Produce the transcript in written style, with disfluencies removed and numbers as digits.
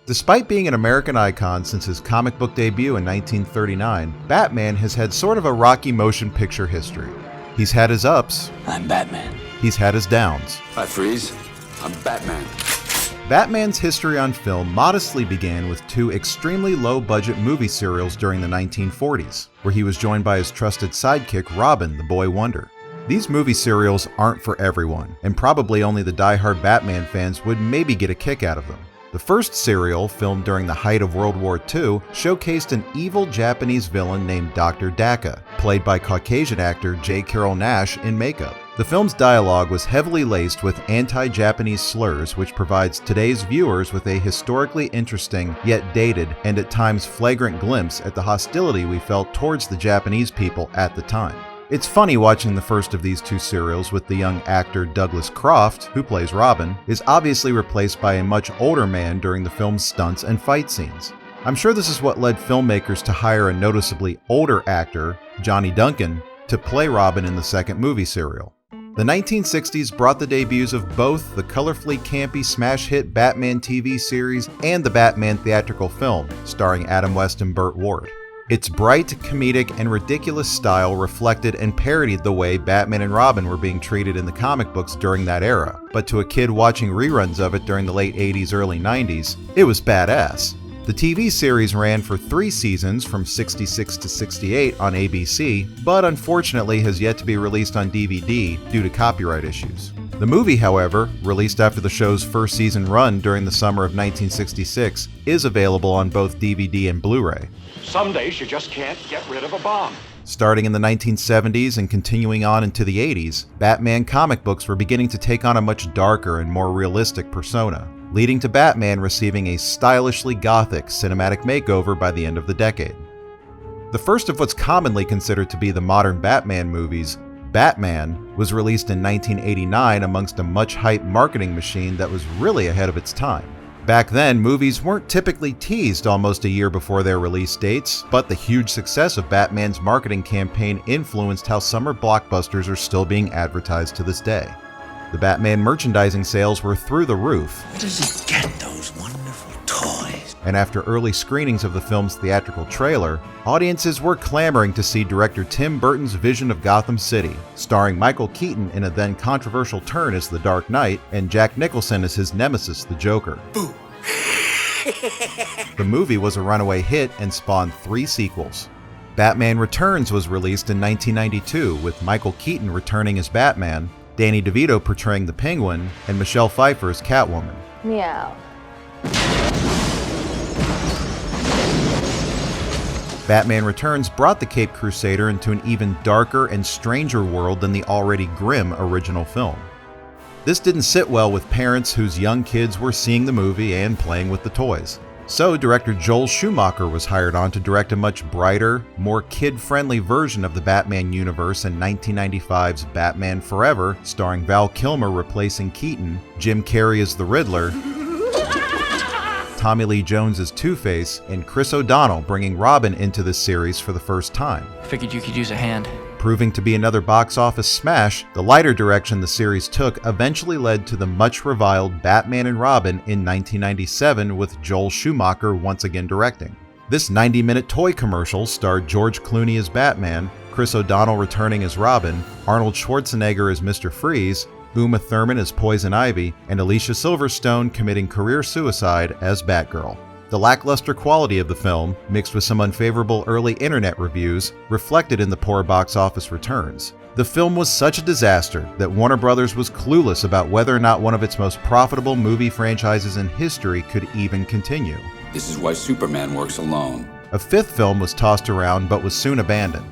Despite being an American icon since his comic book debut in 1939, Batman has had sort of a rocky motion picture history. He's had his ups. I'm Batman. He's had his downs. I freeze. I'm Batman. Batman's history on film modestly began with two extremely low-budget movie serials during the 1940s, where he was joined by his trusted sidekick Robin, the Boy Wonder. These movie serials aren't for everyone, and probably only the die-hard Batman fans would maybe get a kick out of them. The first serial, filmed during the height of World War II, showcased an evil Japanese villain named Dr. Daka, played by Caucasian actor J. Carrol Naish in makeup. The film's dialogue was heavily laced with anti-Japanese slurs, which provides today's viewers with a historically interesting, yet dated, and at times flagrant glimpse at the hostility we felt towards the Japanese people at the time. It's funny watching the first of these two serials with the young actor Douglas Croft, who plays Robin, is obviously replaced by a much older man during the film's stunts and fight scenes. I'm sure this is what led filmmakers to hire a noticeably older actor, Johnny Duncan, to play Robin in the second movie serial. The 1960s brought the debuts of both the colorfully campy smash hit Batman TV series and the Batman theatrical film, starring Adam West and Burt Ward. Its bright, comedic, and ridiculous style reflected and parodied the way Batman and Robin were being treated in the comic books during that era, but to a kid watching reruns of it during the late 80s, early 90s, it was badass. The TV series ran for 3 seasons from 66 to 68 on ABC, but unfortunately has yet to be released on DVD due to copyright issues. The movie, however, released after the show's first season run during the summer of 1966, is available on both DVD and Blu-ray. Some days you just can't get rid of a bomb. Starting in the 1970s and continuing on into the 80s, Batman comic books were beginning to take on a much darker and more realistic persona, leading to Batman receiving a stylishly gothic cinematic makeover by the end of the decade. The first of what's commonly considered to be the modern Batman movies, Batman, was released in 1989 amongst a much-hyped marketing machine that was really ahead of its time. Back then, movies weren't typically teased almost a year before their release dates, but the huge success of Batman's marketing campaign influenced how summer blockbusters are still being advertised to this day. The Batman merchandising sales were through the roof. Where does he get those wonderful toys? And after early screenings of the film's theatrical trailer, audiences were clamoring to see director Tim Burton's vision of Gotham City, starring Michael Keaton in a then controversial turn as the Dark Knight and Jack Nicholson as his nemesis, the Joker. Boo! The movie was a runaway hit and spawned 3 sequels. Batman Returns was released in 1992, with Michael Keaton returning as Batman, Danny DeVito portraying the Penguin, and Michelle Pfeiffer as Catwoman. Meow. Batman Returns brought the Caped Crusader into an even darker and stranger world than the already grim original film. This didn't sit well with parents whose young kids were seeing the movie and playing with the toys. So director Joel Schumacher was hired on to direct a much brighter, more kid-friendly version of the Batman universe in 1995's Batman Forever, starring Val Kilmer replacing Keaton, Jim Carrey as the Riddler, Tommy Lee Jones as Two-Face, and Chris O'Donnell bringing Robin into this series for the first time. Figured you could use a hand. Proving to be another box office smash, the lighter direction the series took eventually led to the much reviled Batman and Robin in 1997 with Joel Schumacher once again directing. This 90-minute toy commercial starred George Clooney as Batman, Chris O'Donnell returning as Robin, Arnold Schwarzenegger as Mr. Freeze, Uma Thurman as Poison Ivy, and Alicia Silverstone committing career suicide as Batgirl. The lackluster quality of the film, mixed with some unfavorable early internet reviews, reflected in the poor box office returns. The film was such a disaster that Warner Brothers was clueless about whether or not one of its most profitable movie franchises in history could even continue. This is why Superman works alone. A 5th film was tossed around but was soon abandoned.